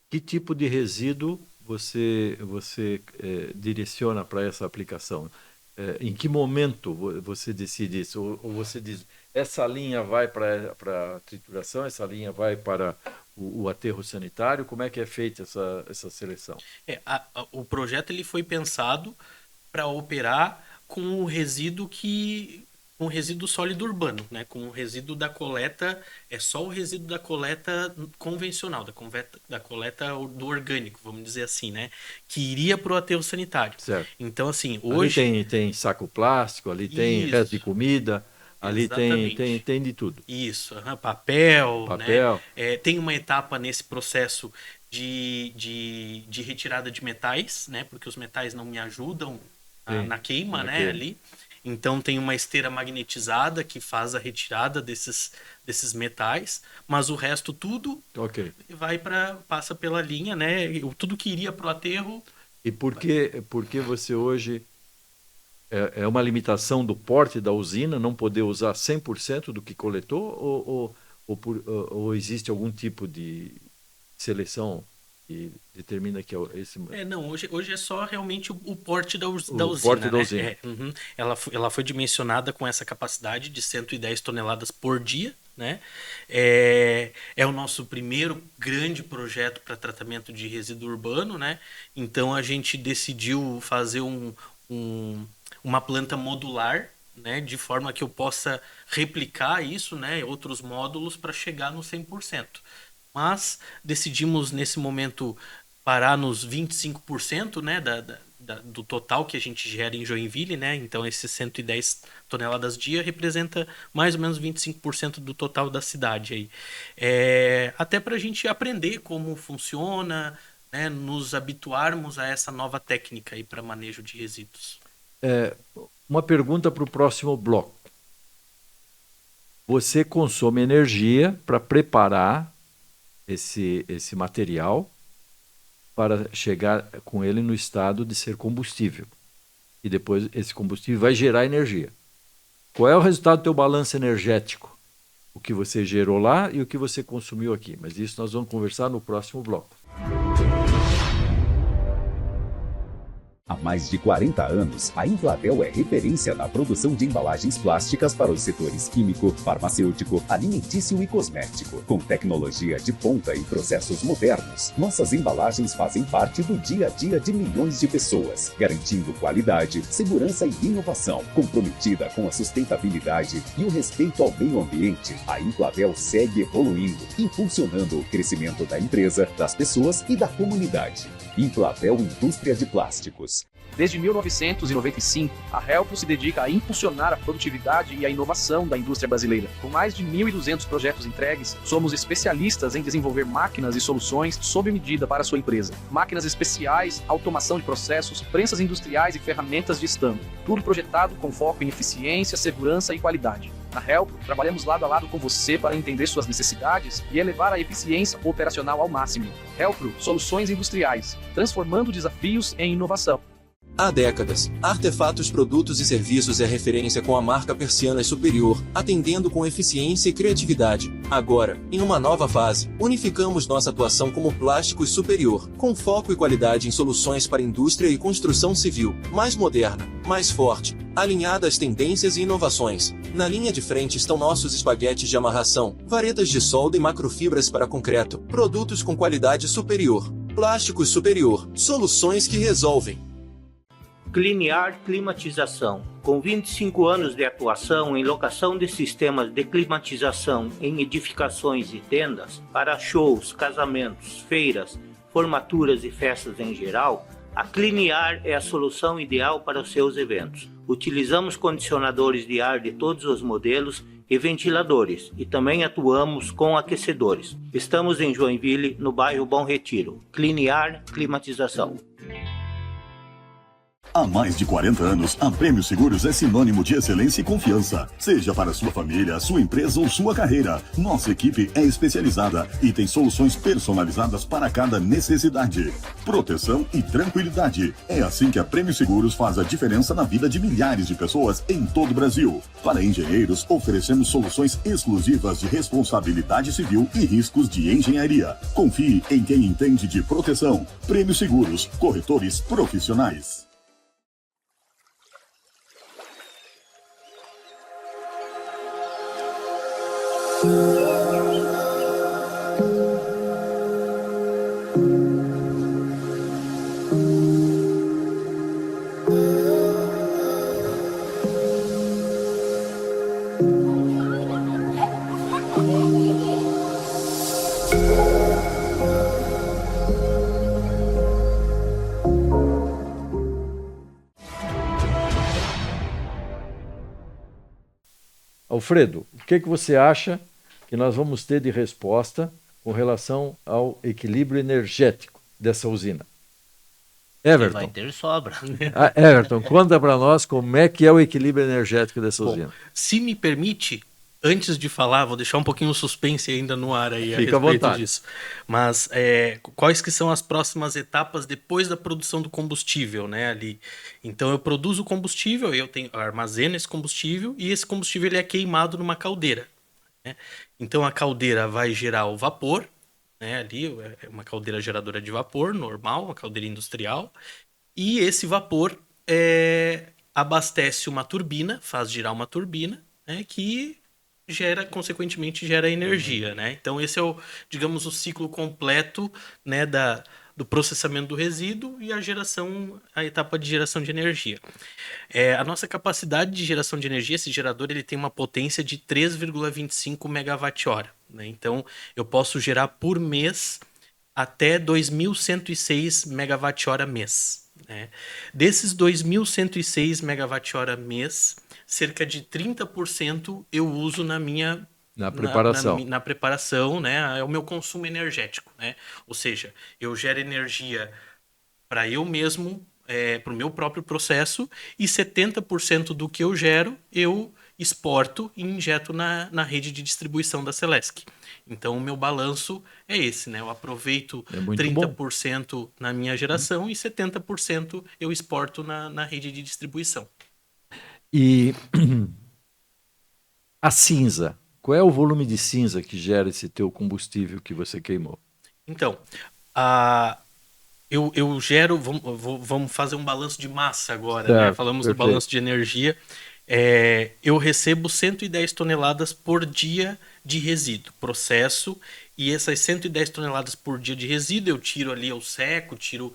Que tipo de resíduo você direciona para essa aplicação? Em que momento você decide isso? Ou você diz, essa linha vai para a trituração, essa linha vai para o aterro sanitário? Como é que é feita essa seleção? O projeto ele foi pensado para operar com o resíduo com o resíduo sólido urbano, né? Com o resíduo da coleta, só o resíduo da coleta convencional, da coleta do orgânico, vamos dizer assim, né? Que iria para o aterro sanitário. Certo. Então, assim, hoje... Ali tem saco plástico, ali tem resto de comida, ali tem de tudo. Isso, papel, Papel. Né? Tem uma etapa nesse processo de retirada de metais, né? Porque os metais não me ajudam na queima, né? Ali. Então tem uma esteira magnetizada que faz a retirada desses metais, mas o resto tudo passa pela linha, né? Tudo que iria para o aterro. E por que você hoje é uma limitação do porte da usina não poder usar 100% do que coletou ou existe algum tipo de seleção que determina que esse... Não, hoje é só realmente o porte da usina. Porte da usina. Ela foi dimensionada com essa capacidade de 110 toneladas por dia, né? É o nosso primeiro grande projeto para tratamento de resíduo urbano, né? Então a gente decidiu fazer uma planta modular, né? De forma que eu possa replicar isso, né? Outros módulos para chegar no 100%. Mas decidimos nesse momento parar nos 25%, né, do total que a gente gera em Joinville, né? Então esses 110 toneladas dia representa mais ou menos 25% do total da cidade aí. Até para a gente aprender como funciona, né, nos habituarmos a essa nova técnica aí para manejo de resíduos. Uma pergunta para o próximo bloco. você consome energia para preparar esse material para chegar com ele no estado de ser combustível. E depois esse combustível vai gerar energia. Qual é o resultado do teu balanço energético? O que você gerou lá e o que você consumiu aqui. Mas isso nós vamos conversar no próximo bloco. Há mais de 40 anos, a Emplatel é referência na produção de embalagens plásticas para os setores químico, farmacêutico, alimentício e cosmético. Com tecnologia de ponta e processos modernos, nossas embalagens fazem parte do dia a dia de milhões de pessoas, garantindo qualidade, segurança e inovação. Comprometida com a sustentabilidade e o respeito ao meio ambiente, a Emplatel segue evoluindo, impulsionando o crescimento da empresa, das pessoas e da comunidade. Emplatel Indústria de Plásticos. Desde 1995, a Helpro se dedica a impulsionar a produtividade e a inovação da indústria brasileira. Com mais de 1.200 projetos entregues, somos especialistas em desenvolver máquinas e soluções sob medida para a sua empresa. Máquinas especiais, automação de processos, prensas industriais e ferramentas de estampo. Tudo projetado com foco em eficiência, segurança e qualidade. Na Helpro, trabalhamos lado a lado com você para entender suas necessidades e elevar a eficiência operacional ao máximo. Helpro, soluções industriais, transformando desafios em inovação. Há décadas, Artefatos Produtos e Serviços é referência com a marca Persianas Superior, atendendo com eficiência e criatividade. Agora, em uma nova fase, unificamos nossa atuação como Plásticos Superior, com foco e qualidade em soluções para indústria e construção civil, mais moderna, mais forte, alinhada às tendências e inovações. Na linha de frente estão nossos espaguetes de amarração, varetas de solda e macrofibras para concreto, produtos com qualidade superior. Plásticos Superior, soluções que resolvem. Cliniar Climatização. Com 25 anos de atuação em locação de sistemas de climatização em edificações e tendas, para shows, casamentos, feiras, formaturas e festas em geral, a Cliniar é a solução ideal para os seus eventos. Utilizamos condicionadores de ar de todos os modelos e ventiladores, e também atuamos com aquecedores. Estamos em Joinville, no bairro Bom Retiro. Cliniar Climatização. Há mais de 40 anos, a Prêmio Seguros é sinônimo de excelência e confiança. Seja para sua família, sua empresa ou sua carreira, nossa equipe é especializada e tem soluções personalizadas para cada necessidade. Proteção e tranquilidade. É assim que a Prêmio Seguros faz a diferença na vida de milhares de pessoas em todo o Brasil. Para engenheiros, oferecemos soluções exclusivas de responsabilidade civil e riscos de engenharia. Confie em quem entende de proteção. Prêmio Seguros, corretores profissionais. Alfredo, o que você acha que nós vamos ter de resposta com relação ao equilíbrio energético dessa usina? Everton. Vai ter sobra. Everton, conta para nós como é que é o equilíbrio energético dessa usina. Se me permite, antes de falar, vou deixar um pouquinho o suspense ainda no ar aí Fica a respeito à vontade. disso. Mas quais que são as próximas etapas depois da produção do combustível, né, ali? Então eu produzo o combustível, eu armazeno esse combustível e esse combustível ele é queimado numa caldeira, né? Então a caldeira vai gerar o vapor, né, ali é uma caldeira geradora de vapor normal, uma caldeira industrial, e esse vapor abastece uma turbina, faz girar uma turbina, né, que consequentemente gera energia, né? Então esse é digamos, o ciclo completo, né, do processamento do resíduo e a etapa de geração de energia. A nossa capacidade de geração de energia, esse gerador, ele tem uma potência de 3,25 megawatt-hora, né? Então eu posso gerar por mês até 2.106 megawatt-hora mês, né? Desses 2.106 megawatt-hora mês, cerca de 30% eu uso na preparação. Na preparação, né? É o meu consumo energético, né? Ou seja, eu gero energia para eu mesmo, para o meu próprio processo, e 70% do que eu gero, eu exporto e injeto na rede de distribuição da Celesc. Então, o meu balanço é esse, né? Eu aproveito É muito bom. 30% na minha geração e 70% eu exporto na rede de distribuição. E a cinza, qual é o volume de cinza que gera esse teu combustível que você queimou? Então, eu gero, vamos fazer um balanço de massa agora, né? Certo, Falamos perfeito. do balanço de energia. Eu recebo 110 toneladas por dia de resíduo, processo, e essas 110 toneladas por dia de resíduo eu tiro ali, eu seco, tiro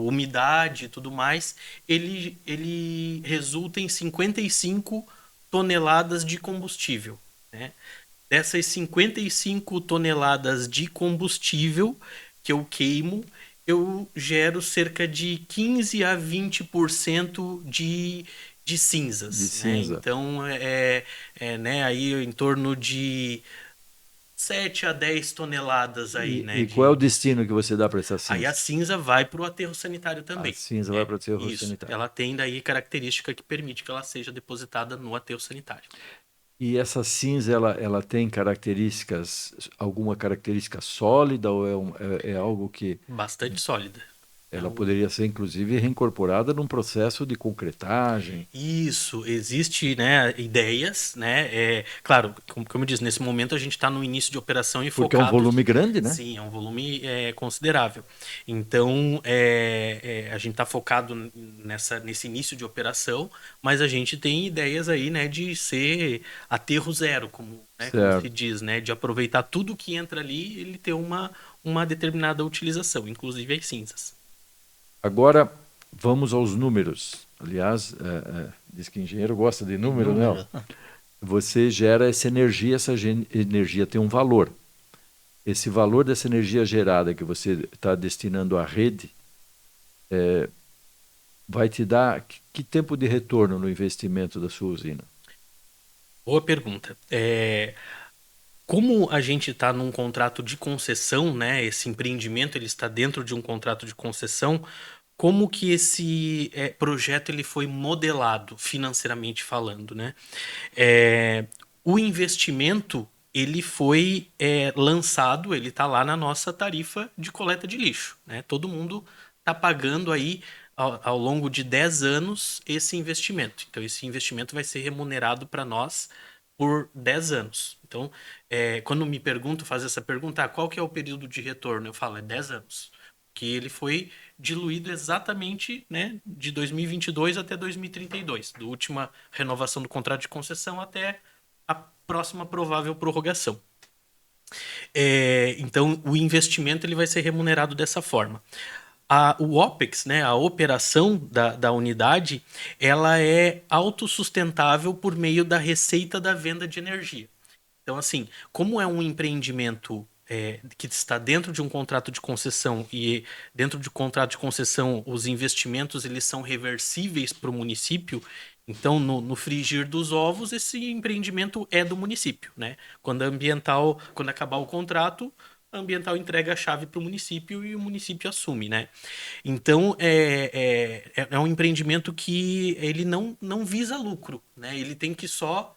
umidade e tudo mais, ele resulta em 55 toneladas de combustível, né? Dessas 55 toneladas de combustível que eu queimo, eu gero cerca de 15 a 20% de cinzas. De cinza. Né? Então, né, aí em torno de 7 a 10 toneladas aí, né? E qual é o destino que você dá para essa cinza? Aí a cinza vai para o aterro sanitário também. A cinza vai para o aterro Isso. sanitário. Ela tem daí característica que permite que ela seja depositada no aterro sanitário. E essa cinza, ela tem alguma característica sólida ou é algo que Bastante sólida. ela poderia ser, inclusive, reincorporada num processo de concretagem? Isso, existe, né, ideias, né, claro, como eu disse, nesse momento a gente está no início de operação e Porque é um volume grande, né? Sim, é um volume considerável. Então, a gente está focado nesse início de operação, mas a gente tem ideias aí, né, de ser aterro zero, como se diz, né, de aproveitar tudo que entra ali, ele ter uma determinada utilização, inclusive as cinzas. Agora, vamos aos números. Aliás, diz que engenheiro gosta de número, né? Você gera essa energia tem um valor. Esse valor dessa energia gerada que você está destinando à rede vai te dar que tempo de retorno no investimento da sua usina? Boa pergunta. Como a gente está num contrato de concessão, né? Esse empreendimento ele está dentro de um contrato de concessão. Como que esse projeto ele foi modelado financeiramente falando, né? O investimento ele foi lançado, ele está lá na nossa tarifa de coleta de lixo, né? Todo mundo está pagando aí ao longo de 10 anos esse investimento. Então esse investimento vai ser remunerado para nós por 10 anos. Então, quando me faz essa pergunta, qual que é o período de retorno? Eu falo, 10 anos. Que ele foi diluído exatamente, né, de 2022 até 2032, da última renovação do contrato de concessão até a próxima provável prorrogação. Então, o investimento ele vai ser remunerado dessa forma. O OPEX, né, a operação da unidade, ela é autossustentável por meio da receita da venda de energia. Então, assim, como é um empreendimento que está dentro de um contrato de concessão e dentro de contrato de concessão os investimentos eles são reversíveis para o município, então no frigir dos ovos esse empreendimento é do município, né? Quando acabar o contrato, a ambiental entrega a chave para o município e o município assume, né? Então é um empreendimento que ele não visa lucro, né? Ele tem que só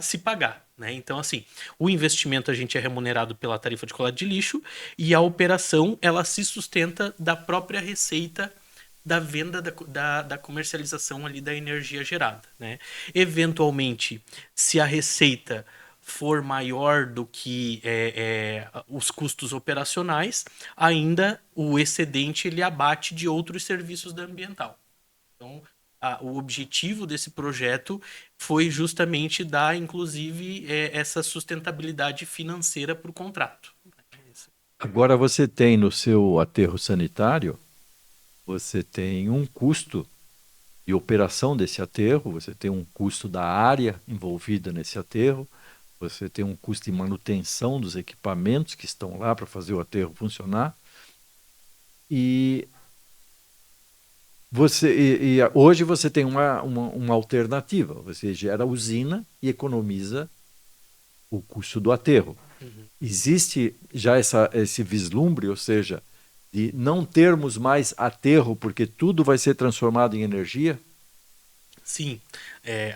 se pagar. Né? Então, assim, o investimento a gente é remunerado pela tarifa de coleta de lixo e a operação ela se sustenta da própria receita da venda da comercialização ali da energia gerada. Né? Eventualmente, se a receita for maior do que os custos operacionais, ainda o excedente ele abate de outros serviços da ambiental. Então, o objetivo desse projeto foi justamente dar, inclusive, essa sustentabilidade financeira para o contrato. Agora você tem no seu aterro sanitário, você tem um custo de operação desse aterro, você tem um custo da área envolvida nesse aterro, você tem um custo de manutenção dos equipamentos que estão lá para fazer o aterro funcionar. E hoje você tem uma alternativa. Você gera usina e economiza o custo do aterro. Uhum. Existe já esse vislumbre, ou seja, de não termos mais aterro porque tudo vai ser transformado em energia? Sim,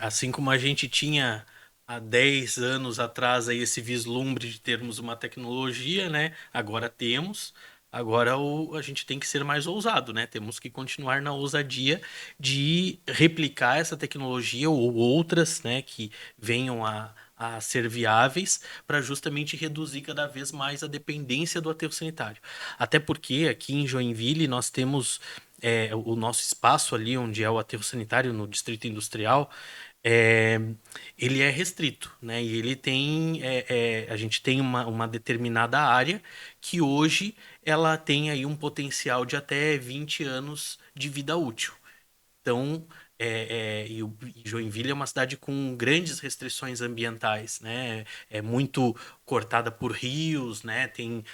assim como a gente tinha há 10 anos atrás aí esse vislumbre de termos uma tecnologia, né? Agora temos. Agora a gente tem que ser mais ousado, né? Temos que continuar na ousadia de replicar essa tecnologia ou outras, né, que venham a ser viáveis para justamente reduzir cada vez mais a dependência do aterro sanitário. Até porque aqui em Joinville nós temos o nosso espaço ali, onde é o aterro sanitário no Distrito Industrial, é, ele é restrito, né? E ele tem, a gente tem uma determinada área que hoje ela tem aí um potencial de até 20 anos de vida útil. Então, e Joinville é uma cidade com grandes restrições ambientais, né? É muito cortada por rios, né? Tem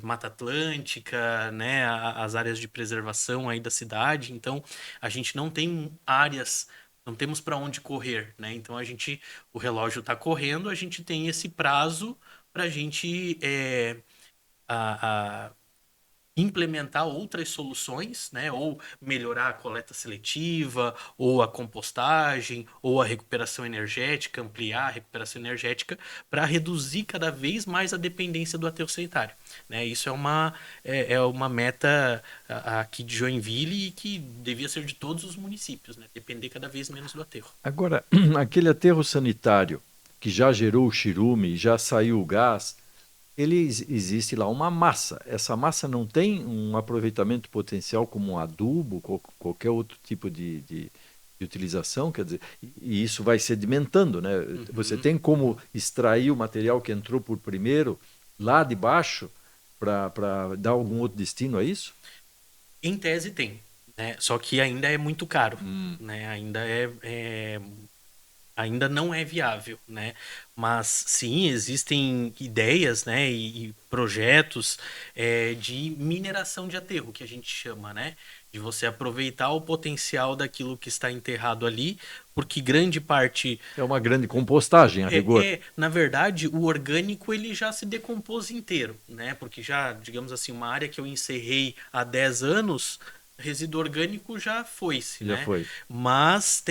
Mata Atlântica, né? As áreas de preservação aí da cidade. Então, a gente não tem áreas, não temos para onde correr, né? Então, o relógio está correndo, a gente tem esse prazo para a gente implementar outras soluções, né? Ou melhorar a coleta seletiva, ou a compostagem, ou a recuperação energética, ampliar a recuperação energética para reduzir cada vez mais a dependência do aterro sanitário, né? Isso é uma meta aqui de Joinville e que devia ser de todos os municípios, né? Depender cada vez menos do aterro. Agora, aquele aterro sanitário que já gerou o chirume, já saiu o gás, existe lá uma massa. Essa massa não tem um aproveitamento potencial como um adubo, qualquer outro tipo de utilização, quer dizer, e isso vai sedimentando, né? Uhum. Você tem como extrair o material que entrou por primeiro lá de baixo para dar algum outro destino a isso? Em tese tem, né? Só que ainda é muito caro, né? Ainda não é viável, né? Mas sim, existem ideias, né, e projetos de mineração de aterro, que a gente chama, né? De você aproveitar o potencial daquilo que está enterrado ali, porque grande parte... É uma grande compostagem, a rigor. Na verdade, o orgânico ele já se decompôs inteiro, né? Porque já, digamos assim, uma área que eu encerrei há 10 anos... resíduo orgânico já foi-se, Já né? foi. Mas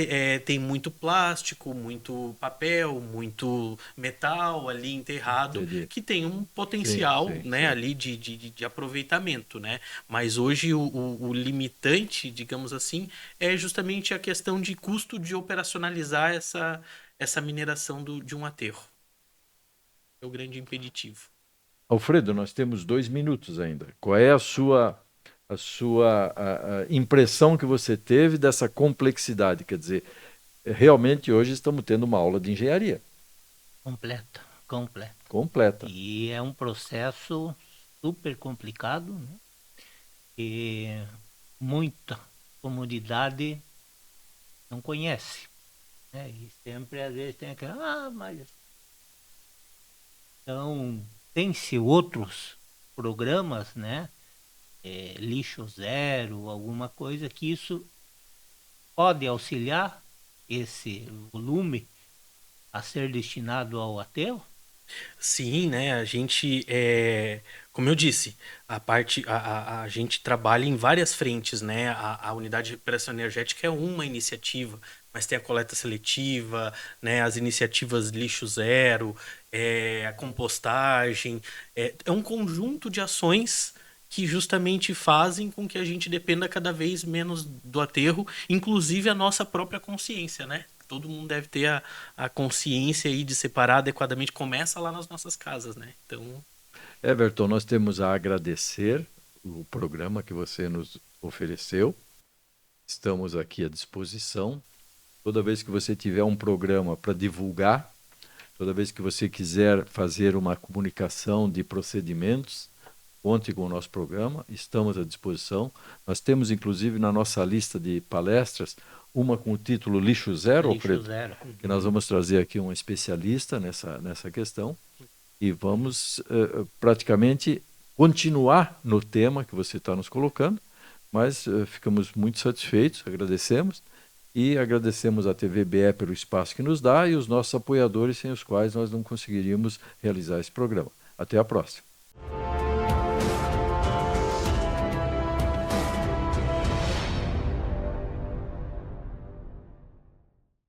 tem muito plástico, muito papel, muito metal ali enterrado, Entendi. que tem um potencial, Sim, né, sim. ali de aproveitamento, né? Mas hoje o limitante, digamos assim, é justamente a questão de custo de operacionalizar essa mineração de um aterro. É o grande impeditivo. Alfredo, nós temos 2 minutos ainda. Qual é a sua a impressão que você teve dessa complexidade? Quer dizer, realmente hoje estamos tendo uma aula de engenharia. Completa. E é um processo super complicado, né? E muita comunidade não conhece, né? E sempre, às vezes, tem aquela... mas... Então, tem-se outros programas, né? Lixo zero, alguma coisa que isso pode auxiliar esse volume a ser destinado ao aterro? Sim, né? A gente, como eu disse, a gente trabalha em várias frentes, né? A unidade de recuperação energética é uma iniciativa, mas tem a coleta seletiva, né? As iniciativas lixo zero, a compostagem, é um conjunto de ações que justamente fazem com que a gente dependa cada vez menos do aterro, inclusive a nossa própria consciência, né? Todo mundo deve ter a consciência aí de separar adequadamente. Começa lá nas nossas casas, né? Então... Everton, nós temos a agradecer o programa que você nos ofereceu. Estamos aqui à disposição. Toda vez que você tiver um programa para divulgar, toda vez que você quiser fazer uma comunicação de procedimentos, conte com o nosso programa, estamos à disposição. Nós temos, inclusive, na nossa lista de palestras, uma com o título Lixo Zero, Lixo Zero. que nós vamos trazer aqui um especialista nessa questão e vamos praticamente continuar no tema que você está nos colocando, mas ficamos muito satisfeitos, agradecemos e agradecemos à TV BE pelo espaço que nos dá e os nossos apoiadores sem os quais nós não conseguiríamos realizar esse programa. Até a próxima.